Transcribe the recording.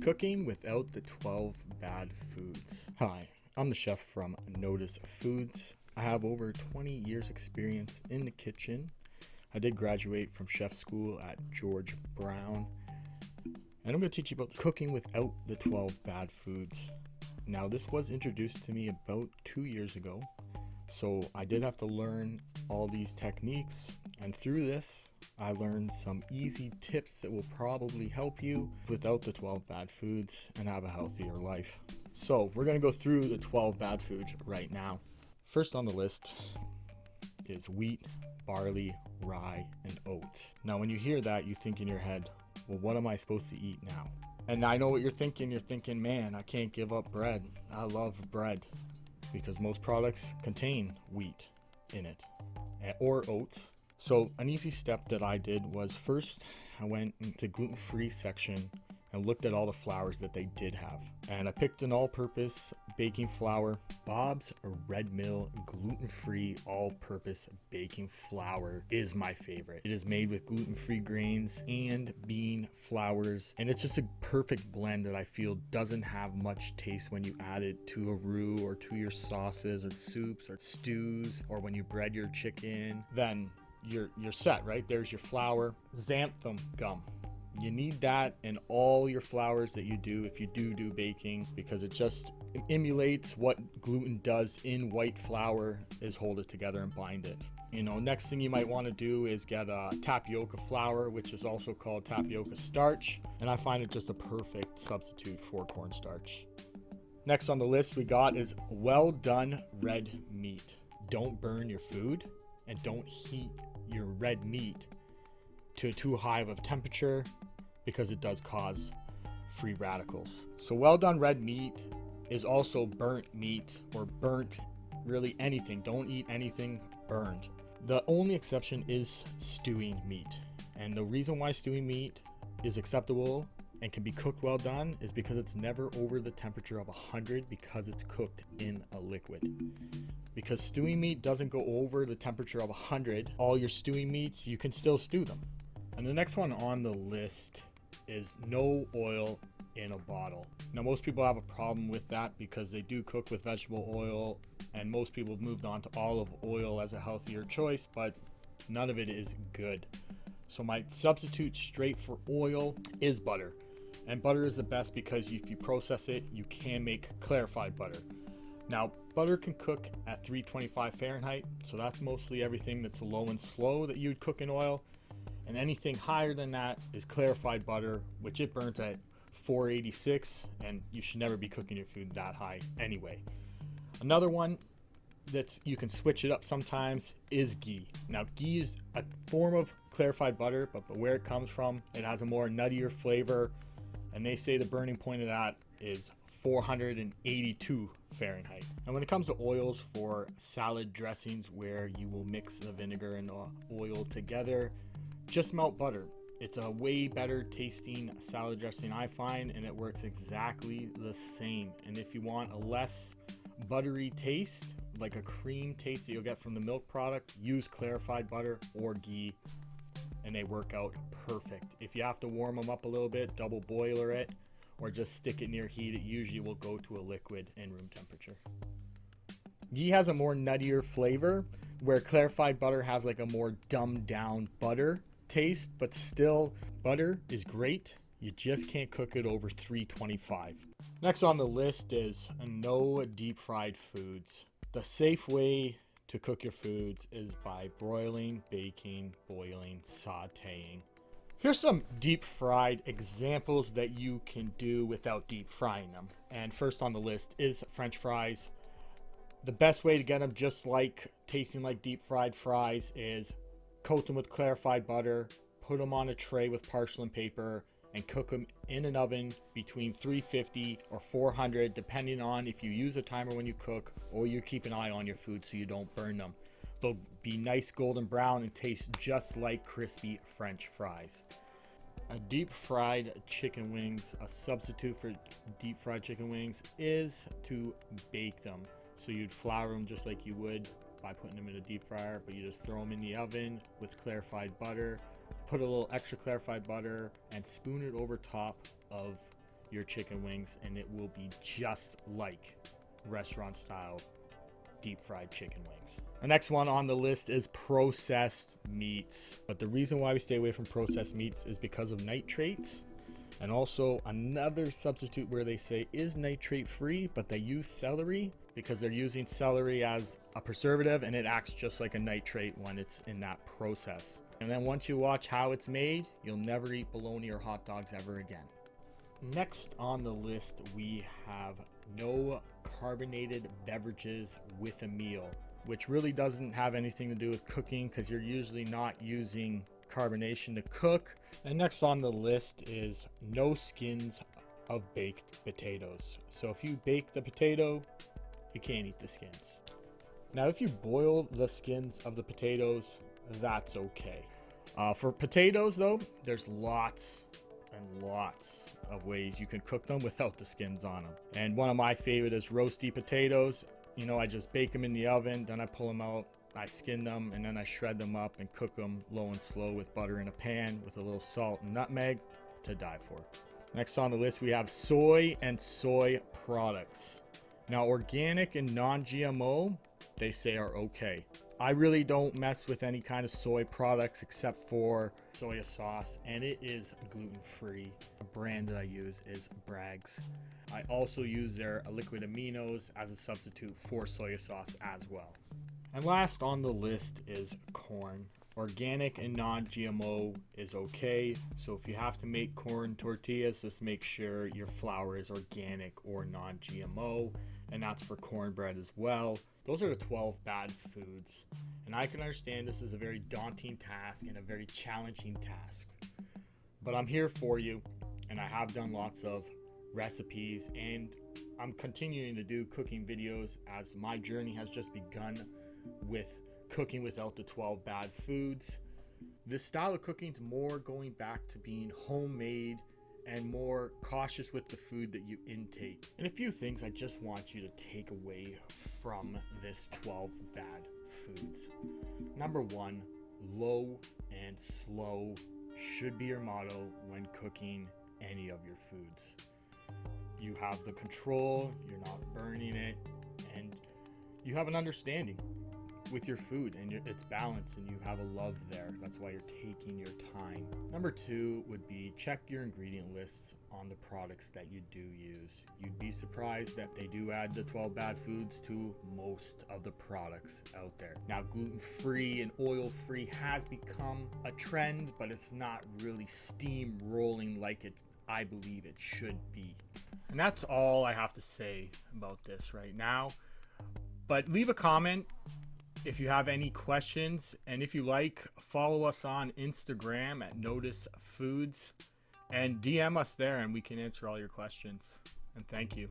Cooking without the 12 bad foods. Hi, I'm the chef from Notice Foods. I have over 20 years experience in the kitchen. I did graduate from chef school at George Brown, and I'm going to teach you about cooking without the 12 bad foods. Now, this was introduced to me about 2 years ago, so I did have to learn all these techniques, and through this I learned some easy tips that will probably help you without the 12 bad foods and have a healthier life. So we're going to go through the 12 bad foods right now. First on the list is wheat, barley, rye, and oats. Now when you hear that, you think in your head, well, what am I supposed to eat now? And I know what you're thinking. You're thinking, man, I can't give up bread. I love bread, because most products contain wheat in it or oats. So an easy step that I did was first I went into gluten-free section and looked at all the flours that they did have. And I picked an all-purpose baking flour. Bob's Red Mill gluten-free all-purpose baking flour is my favorite. It is made with gluten-free grains and bean flours, and it's just a perfect blend that I feel doesn't have much taste when you add it to a roux or to your sauces or soups or stews, or when you bread your chicken. Then you're set, right? There's your flour. Xanthan gum. You need that in all your flours that you do if you do baking, because it just emulates what gluten does in white flour, is hold it together and bind it. Next thing you might want to do is get a tapioca flour, which is also called tapioca starch, and I find it just a perfect substitute for cornstarch. Next on the list we got is well done red meat. Don't burn your food and don't heat your red meat to too high of a temperature, because it does cause free radicals. So well done red meat is also burnt meat, or burnt really anything. Don't eat anything burned. The only exception is stewing meat. And the reason why stewing meat is acceptable and can be cooked well done is because it's never over the temperature of 100, because it's cooked in a liquid. Because stewing meat doesn't go over the temperature of 100, all your stewing meats, you can still stew them. And the next one on the list is no oil in a bottle. Now most people have a problem with that because they do cook with vegetable oil, and most people have moved on to olive oil as a healthier choice, but none of it is good. So my substitute straight for oil is butter. And butter is the best because if you process it, you can make clarified butter. Now, butter can cook at 325 Fahrenheit, so that's mostly everything that's low and slow that you'd cook in oil. And anything higher than that is clarified butter, which it burns at 486, and you should never be cooking your food that high anyway. Another one that's you can switch it up sometimes is ghee. Now, ghee is a form of clarified butter, but where it comes from, it has a more nuttier flavor, and they say the burning point of that is 482 Fahrenheit. And when it comes to oils for salad dressings, where you will mix the vinegar and the oil together, just melt butter. It's a way better tasting salad dressing, I find, and it works exactly the same. And if you want a less buttery taste, like a cream taste that you'll get from the milk product, use clarified butter or ghee, and they work out perfect. If you have to warm them up a little bit, double boiler it, or just stick it near heat, it usually will go to a liquid in room temperature. Ghee has a more nuttier flavor, where clarified butter has like a more dumbed down butter taste, but still butter is great. You just can't cook it over 325. Next on the list is no deep fried foods. The safe way to cook your foods is by broiling, baking, boiling, sauteing. Here's some deep fried examples that you can do without deep frying them. And first on the list is French fries. The best way to get them just like tasting like deep fried fries is coat them with clarified butter, put them on a tray with parchment paper, and cook them in an oven between 350 or 400, depending on if you use a timer when you cook or you keep an eye on your food so you don't burn them. They'll be nice golden brown and taste just like crispy French fries. A deep fried chicken wings, a substitute for deep fried chicken wings is to bake them. So you'd flour them just like you would by putting them in a deep fryer, but you just throw them in the oven with clarified butter, put a little extra clarified butter, and spoon it over top of your chicken wings, and it will be just like restaurant style deep fried chicken wings. The next one on the list is processed meats. But the reason why we stay away from processed meats is because of nitrates. And also another substitute where they say is nitrate free, but they use celery because they're using celery as a preservative, and it acts just like a nitrate when it's in that process. And then once you watch how it's made, you'll never eat bologna or hot dogs ever again. Next on the list, we have no carbonated beverages with a meal, which really doesn't have anything to do with cooking because you're usually not using carbonation to cook. And next on the list is no skins of baked potatoes. So if you bake the potato, you can't eat the skins. Now, if you boil the skins of the potatoes, that's okay. For potatoes though, there's lots and lots of ways you can cook them without the skins on them. And one of my favorite is roasty potatoes. You know, I just bake them in the oven, then I pull them out, I skin them, and then I shred them up and cook them low and slow with butter in a pan with a little salt and nutmeg to die for. Next on the list, we have soy and soy products. Now, organic and non-GMO, they say are okay. I really don't mess with any kind of soy products except for soy sauce, and it is gluten-free. A brand that I use is Bragg's. I also use their liquid aminos as a substitute for soy sauce as well. And last on the list is corn. Organic and non-GMO is okay. So if you have to make corn tortillas, just make sure your flour is organic or non-GMO. And that's for cornbread as well. Those are the 12 bad foods. And I can understand this is a very daunting task and a very challenging task. But I'm here for you, and I have done lots of recipes, and I'm continuing to do cooking videos as my journey has just begun with cooking without the 12 bad foods. This style of cooking is more going back to being homemade and more cautious with the food that you intake. And a few things I just want you to take away from this 12 bad foods. Number one, low and slow should be your motto when cooking any of your foods. You have the control, you're not burning it, and you have an understanding with your food, and it's balanced, and you have a love there. That's why you're taking your time. Number two would be check your ingredient lists on the products that you do use. You'd be surprised that they do add the 12 bad foods to most of the products out there. Now, gluten-free and oil-free has become a trend, but it's not really steamrolling like I believe it should be. And that's all I have to say about this right now. But leave a comment if you have any questions, and if you like, follow us on Instagram at Notice Foods and DM us there, and we can answer all your questions. And thank you.